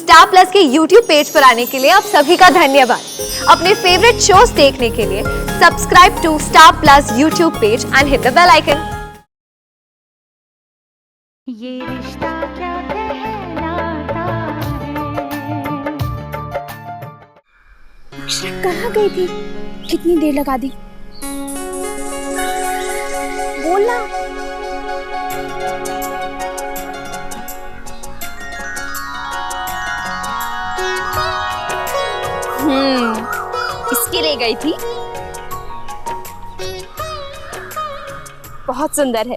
Star plus के YouTube page पर आने के लिए आप सभी का धन्यवाद। अपने फेवरेट शोज देखने के लिए subscribe to Star Plus YouTube page and hit the bell icon. ये रिश्ता क्या कहलाता है। कहाँ गई थी? कितनी देर लगा दी? बोलना। इसके लिए गई थी। बहुत सुंदर है।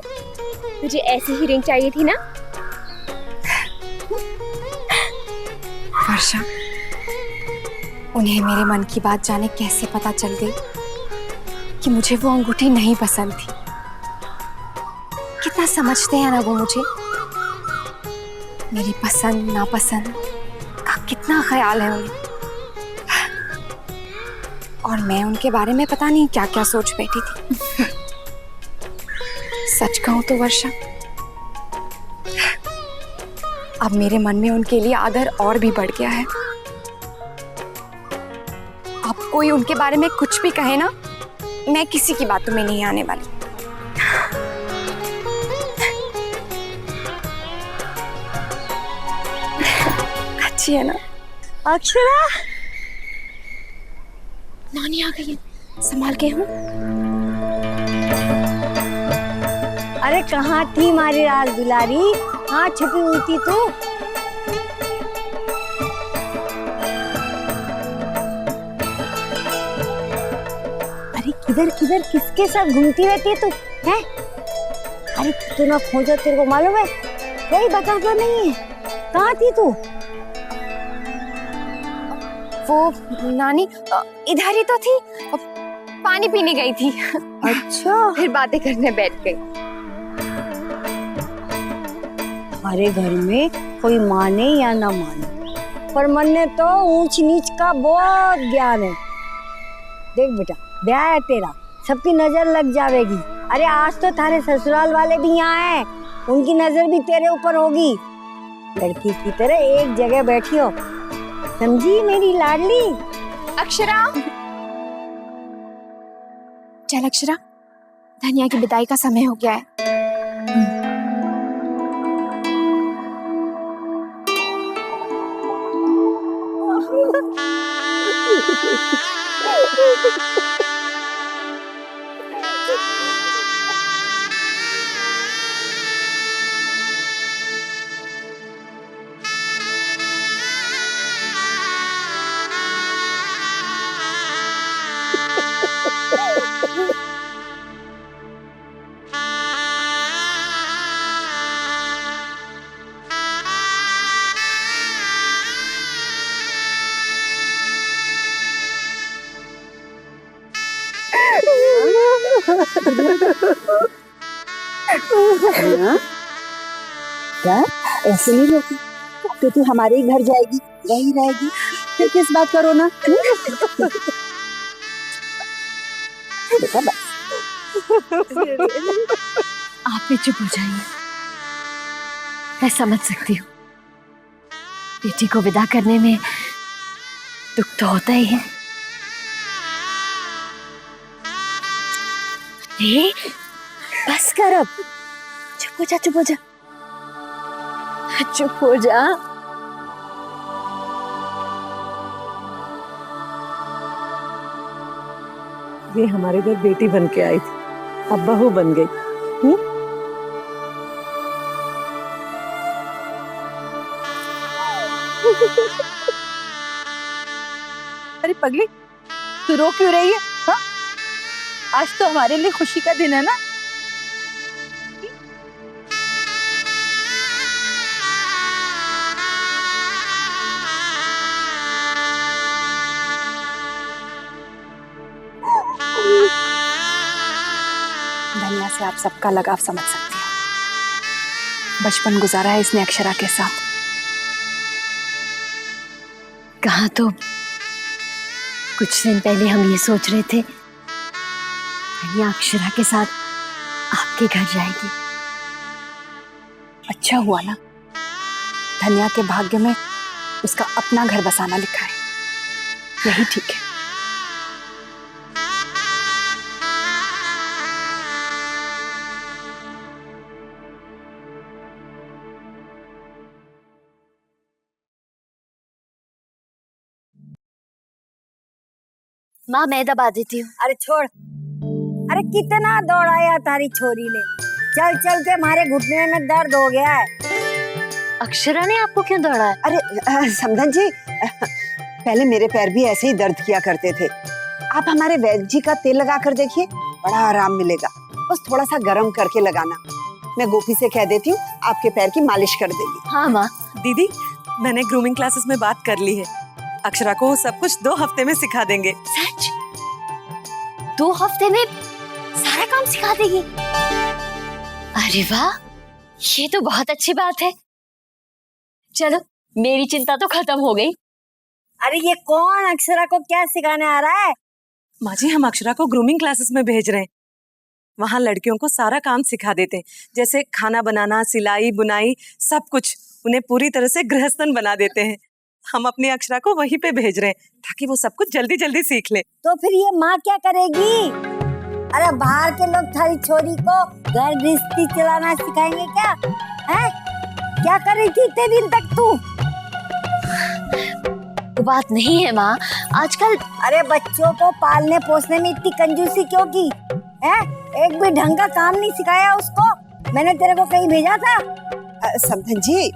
मुझे ऐसी ही रिंग चाहिए थी ना। वर्षा, उन्हें मेरे मन की बात जाने कैसे पता चल गई कि मुझे वो अंगूठी नहीं पसंद थी। कितना समझते हैं ना वो मुझे। मेरी पसंद नापसंद का कितना ख्याल है उन्हें। और मैं उनके बारे में पता नहीं क्या क्या सोच बैठी थी। सच कहूं तो वर्षा, अब मेरे मन में उनके लिए आदर और भी बढ़ गया है। अब कोई उनके बारे में कुछ भी कहे ना, मैं किसी की बातों में नहीं आने वाली। अच्छी है ना अक्षरा, नानी आ गई है, संभाल के हूँ। अरे कहाँ थी मारी राज दुलारी? हाँ छुपी हुई थी तू। अरे किधर किधर किसके साथ घूमती रहती है तू हैं? अरे तू ना खोजो, तेरे को मालूम है? कोई बता तो नहीं है। कहाँ थी तू? वो नानी इधर ही तो थी, पानी पीने गई थी। अच्छा, फिर बातें करने बैठ गई। हमारे घर में कोई माने या ना माने, पर मन ने तो ऊंच नीच का बहुत ज्ञान है। देख बेटा, ब्याह है तेरा, सबकी नजर लग जाएगी। अरे आज तो थारे ससुराल वाले भी यहाँ हैं, उनकी नजर भी तेरे ऊपर होगी। लड़की की तरह एक जगह बैठी हो, समझी मेरी लाडली? अक्षरा, चल अक्षरा, धनिया की विदाई का समय हो गया है। क्या ऐसे नहीं रोकी तो तू हमारे ही घर जाएगी, वहीं रहेगी, फिर किस बात करो ना। बेटा बस आप भी चुप हो जाइए। मैं समझ सकती हूँ, बेटी को विदा करने में दुख तो होता ही है। बस कर अब, चुप हो जा, चुप हो जा, चुप हो जा। ये हमारे घर बेटी बन के आई थी, अब बहू बन गई। अरे पगली, तू रो क्यों रही है? हाँ, आज तो हमारे लिए खुशी का दिन है ना। धनिया से आप सबका लगाव समझ सकती हो। बचपन गुजारा है इसने अक्षरा के साथ। कहा तो कुछ दिन पहले हम ये सोच रहे थे धनिया अक्षरा के साथ आपके घर जाएगी। अच्छा हुआ ना, धनिया के भाग्य में उसका अपना घर बसाना लिखा है, यही ठीक है। माँ मैं दबा देती हूँ। अरे छोड़, अरे कितना दौड़ाया तारी छोरी ने, चल चल के हमारे घुटने में दर्द हो गया है। अक्षरा ने आपको क्यों दौड़ाया? अरे समधन जी, पहले मेरे पैर भी ऐसे ही दर्द किया करते थे। आप हमारे वैद्य जी का तेल लगा कर देखिए, बड़ा आराम मिलेगा। बस थोड़ा सा गर्म करके लगाना। मैं गोपी से कह देती हूँ, आपके पैर की मालिश कर देगी। हाँ माँ। दीदी, मैंने ग्रूमिंग क्लासेस में बात कर ली है। अक्षरा को सब कुछ 2 हफ्ते में सिखा देंगे। सच? 2 हफ्ते में सारा काम सिखा देगी? अरे वाह, ये तो बहुत अच्छी बात है। चलो मेरी चिंता तो खत्म हो गई। अरे ये कौन अक्षरा को क्या सिखाने आ रहा है? माँ जी, हम अक्षरा को ग्रूमिंग क्लासेस में भेज रहे हैं। वहाँ लड़कियों को सारा काम सिखा देते हैं, जैसे खाना बनाना, सिलाई, बुनाई, सब कुछ। उन्हें पूरी तरह से गृहस्थन बना देते हैं। हम अपनी अक्षरा को वहीं पे भेज रहे हैं ताकि वो सब कुछ जल्दी जल्दी सीख ले। तो फिर ये माँ क्या करेगी? अरे बाहर के लोग थारी छोरी को घर गृहस्थी चलाना सिखाएंगे क्या? हैं? क्या कर रही थी इतने दिन तक तू? वो बात नहीं है माँ, आजकल। अरे बच्चों को पालने पोसने में इतनी कंजूसी क्यों की? हैं? एक भी ढंग का काम नहीं सिखाया उसको। मैंने तेरे को कहीं भेजा था? समधन जी,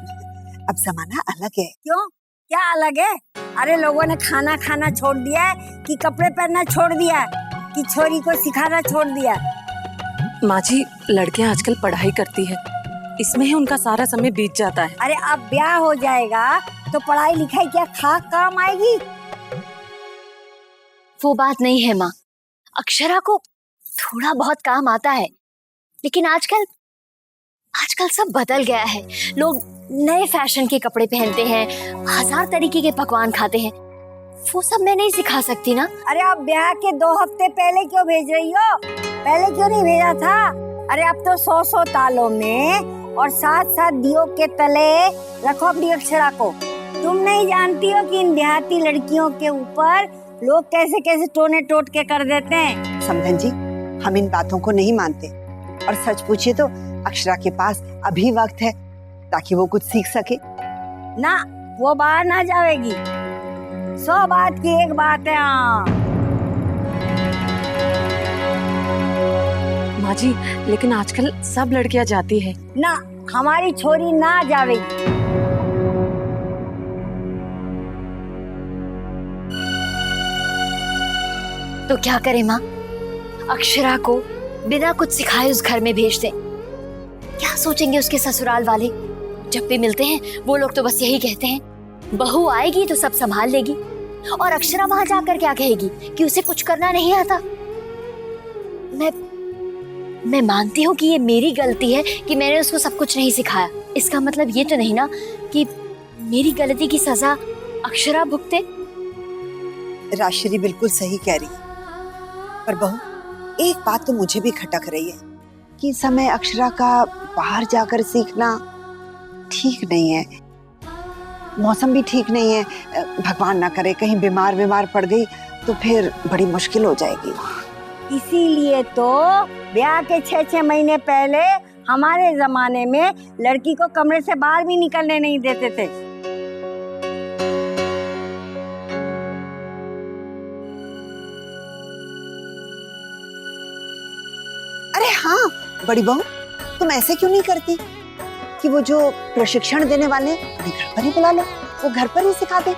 अब जमाना अलग है। क्यों? क्या अलग है? अरे लोगों ने खाना खाना छोड़ दिया है कि कपड़े पहनना छोड़ दिया है कि छोरी को सिखाना छोड़ दिया? माँ जी, लड़कियां आजकल पढ़ाई करती है, इसमें ही उनका सारा समय बीत जाता है। अरे अब ब्याह हो जाएगा तो पढ़ाई लिखाई क्या खाक काम आएगी? वो बात नहीं है माँ, अक्षरा को थोड़ा बहुत काम आता है, लेकिन आजकल सब बदल गया है। लोग नए फैशन के कपड़े पहनते हैं, 1000 तरीके के पकवान खाते हैं। वो सब मैं नहीं सिखा सकती ना। अरे अब ब्याह के 2 हफ्ते पहले क्यों भेज रही हो? पहले क्यों नहीं भेजा था? अरे अब तो 100 तालों में और 7 दियों के तले रखो अपनी अक्षरा को। तुम नहीं जानती हो कि इन देहाती लड़कियों के ऊपर लोग कैसे कैसे टोने टोट के कर देते हैं। समधन जी, हम इन बातों को नहीं मानते, और सच पूछिए तो अक्षरा के पास अभी वक्त है ताकि वो कुछ सीख सके। ना, वो बाहर ना जाएगी। 100 बात की एक बात है। हाँ माँ जी, लेकिन आजकल सब लड़कियां जाती है। ना, हमारी छोरी ना जावेगी। तो क्या करे माँ, अक्षरा को बिना कुछ सिखाए उस घर में भेज दे? क्या सोचेंगे उसके ससुराल वाले? जब भी मिलते हैं वो लोग तो बस यही कहते हैं, बहू आएगी तो सब संभाल लेगी। और अक्षरा वहां जाकर क्या कहेगी कि उसे कुछ करना नहीं आता। मैं मानती हूँ कि ये मेरी गलती है कि मैंने उसको सब कुछ नहीं सिखाया। इसका मतलब ये तो नहीं ना कि मेरी गलती की सजा अक्षरा भुगते। राजश्री बिल्कुल सही कह रही है, पर बहू एक बात तो मुझे भी खटक रही है कि इस समय अक्षरा का बाहर जाकर सीखना ठीक नहीं है। मौसम भी ठीक नहीं है। भगवान ना करे कहीं बीमार पड़ गई तो फिर बड़ी मुश्किल हो जाएगी। इसीलिए तो ब्याह के 6 महीने पहले हमारे जमाने में लड़की को कमरे से बाहर भी निकलने नहीं देते थे। अरे हाँ बड़ी बहू, तुम ऐसे क्यों नहीं करती कि वो जो प्रशिक्षण देने वाले उन्हें घर पर ही बुला लो, वो घर पर ही सिखा दे।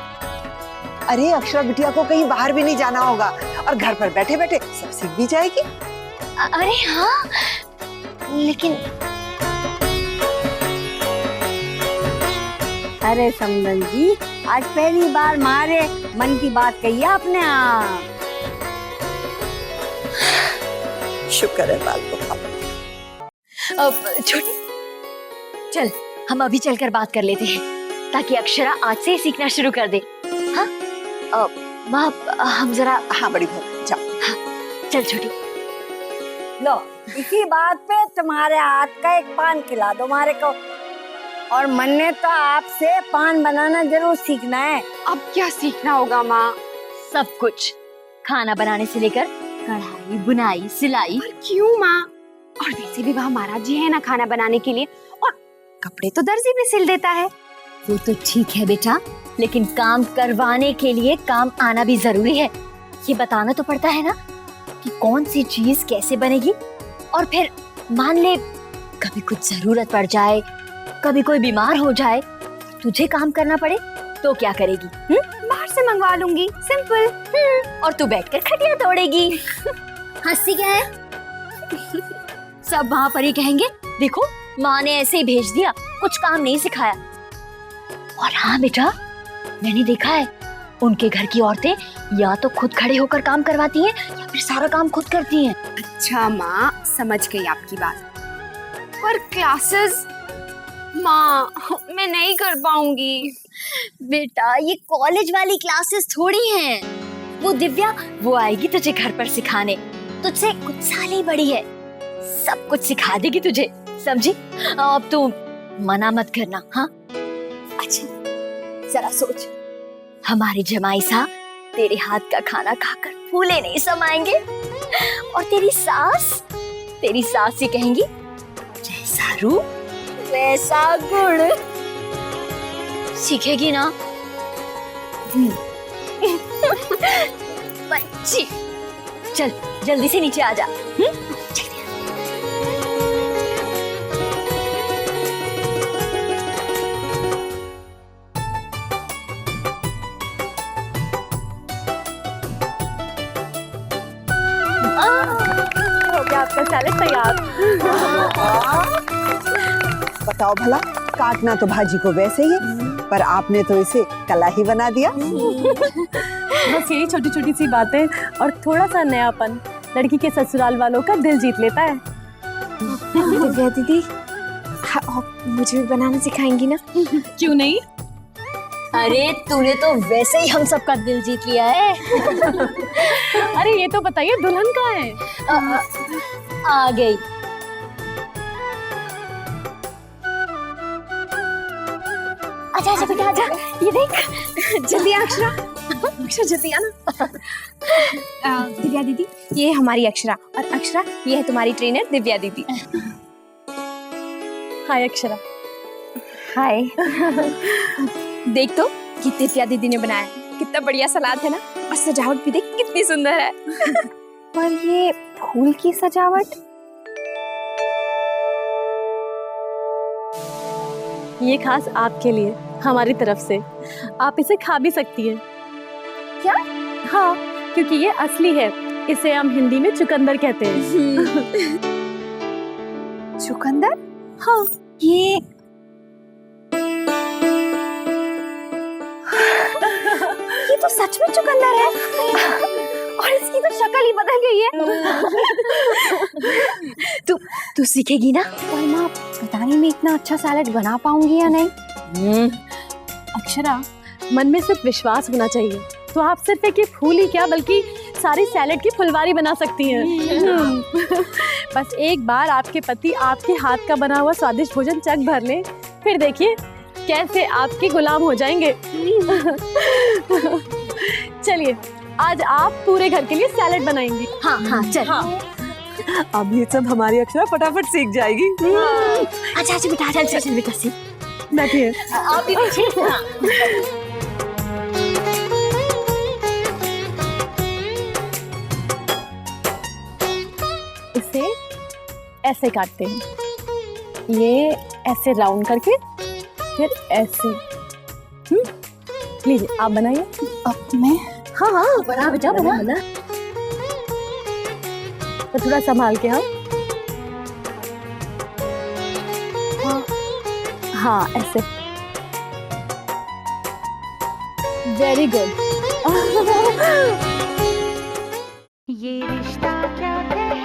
अरे अक्षरा बिटिया को कहीं बाहर भी नहीं जाना होगा और घर पर बैठे बैठे सब सीख भी जाएगी। अरे हाँ, लेकिन अरे समधन जी, आज पहली बार मारे मन की बात कही आपने। शुक्र है बात को। छोटी चल, हम अभी चलकर बात कर लेते हैं ताकि अक्षरा आज से ही सीखना शुरू कर दे। हाँ माँ, हम जरा। हाँ बड़ी बहू जाओ। हाँ, चल छोटी। लो, इसी बात पे तुम्हारे हाथ का एक पान खिला दो मारे को। और मन ने तो आपसे पान बनाना जरूर सीखना है। अब क्या सीखना होगा माँ? सब कुछ, खाना बनाने से लेकर कढ़ाई, बुनाई, सिलाई। क्यों माँ? और वैसे भी वहाँ महाराज जी है ना खाना बनाने के लिए, और कपड़े तो दर्जी भी सिल देता है। वो तो ठीक है बेटा, लेकिन काम करवाने के लिए काम आना भी जरूरी है। ये बताना तो पड़ता है ना कि कौन सी चीज कैसे बनेगी। और फिर मान ले कभी कुछ जरूरत पड़ जाए, कभी कोई बीमार हो जाए, तुझे काम करना पड़े तो क्या करेगी? बाहर से मंगवा लूंगी, सिंपल। और तू बैठकर खटिया तोड़ेगी। हंसी क्या है? सब वहाँ पर ही कहेंगे, देखो माँ ने ऐसे ही भेज दिया, कुछ काम नहीं सिखाया। और हाँ बेटा, मैंने देखा है उनके घर की औरतें या तो खुद खड़े होकर काम करवाती हैं या फिर सारा काम खुद करती हैं। अच्छा माँ, समझ गई आपकी बात। पर क्लासेस माँ, मैं नहीं कर पाऊंगी। बेटा ये कॉलेज वाली क्लासेस थोड़ी हैं। वो दिव्या, वो आएगी तुझे घर पर सिखाने, तुझसे कुछ साल ही बड़ी है, सब कुछ सिखा देगी तुझे, समझी? अब तू मना मत करना, हाँ? अच्छा जरा सोच, हमारे जमाई साहब तेरे हाथ का खाना खाकर फूले नहीं समाएंगे, और तेरी सास ही कहेंगी जैसा रूप वैसा गुण। सीखेगी ना बच्ची? चल जल्दी से नीचे आ जा। हो गया आपका सैलेड तैयार। बताओ भला, काटना तो भाजी को वैसे ही है, पर आपने तो इसे कला ही बना दिया। बस यही छोटी छोटी सी बातें और थोड़ा सा नयापन लड़की के ससुराल वालों का दिल जीत लेता है। दिव्या दीदी, आप मुझे भी बनाना सिखाएंगी ना? क्यों नहीं? अरे तूने तो वैसे ही हम सबका दिल जीत लिया है। अरे ये तो बताइए दुल्हन कहाँ है? आ गई। आजा आजा बेटा आजा, ये देख। जल्दी अक्षरा, जल्दी आना। दिव्या दीदी, ये है हमारी अक्षरा, और अक्षरा ये है तुम्हारी ट्रेनर दिव्या दीदी। हाय अक्षरा। हाय। देख तो, ये दिव्या दीदी ने बनाया है, कितना बढ़िया सलाद है ना, और सजावट भी देख कितनी सुंदर है। पर ये फूल की सजावट, ये खास आपके लिए हमारी तरफ से, आप इसे खा भी सकती हैं। क्या? हाँ, क्योंकि ये असली है, इसे हम हिंदी में चुकंदर कहते हैं। चुकंदर? हाँ, ये तो सच में चुकंदर है, और इसकी तो शक्ल ही बदल गई है। तू सीखेगी ना? और माँ, पता नहीं मैं इतना अच्छा सैलेड बना पाऊंगी या नहीं। अक्षरा, मन में सिर्फ विश्वास होना चाहिए, तो आप सिर्फ एक फूल ही क्या बल्कि सारी सैलेड की फुलवारी बना सकती हैं। बस एक बार आपके पति आपके हाथ का बना हुआ स्वादिष्ट भोजन चख भर लें, फिर देखिए कैसे आपके गुलाम हो जाएंगे। चलिए, आज आप पूरे घर के लिए सैलेड बनाएंगी। हाँ हाँ चल। हाँ। अब ये सब हमारी अक्षरा फटाफट सीख जाएगी। अच्छा अच्छा बेटा, चल बेटा सीख। बैठिए। आप भी बैठिए। हाँ। इसे ऐसे काटते हैं, ये ऐसे राउंड करके, फिर ऐसे। लीजिए आप बनाइए। मैं? हाँ हाँ बना बेटा, बना। तो थोड़ा संभाल के। हाँ ऐसे। Very good. ये रिश्ता क्या कहलाता है।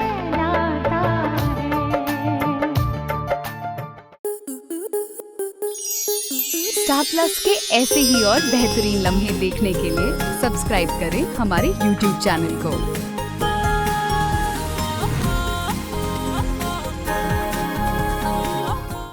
स्टार प्लस के ऐसे ही और बेहतरीन लम्हे देखने के लिए सब्सक्राइब करें हमारे YouTube चैनल को।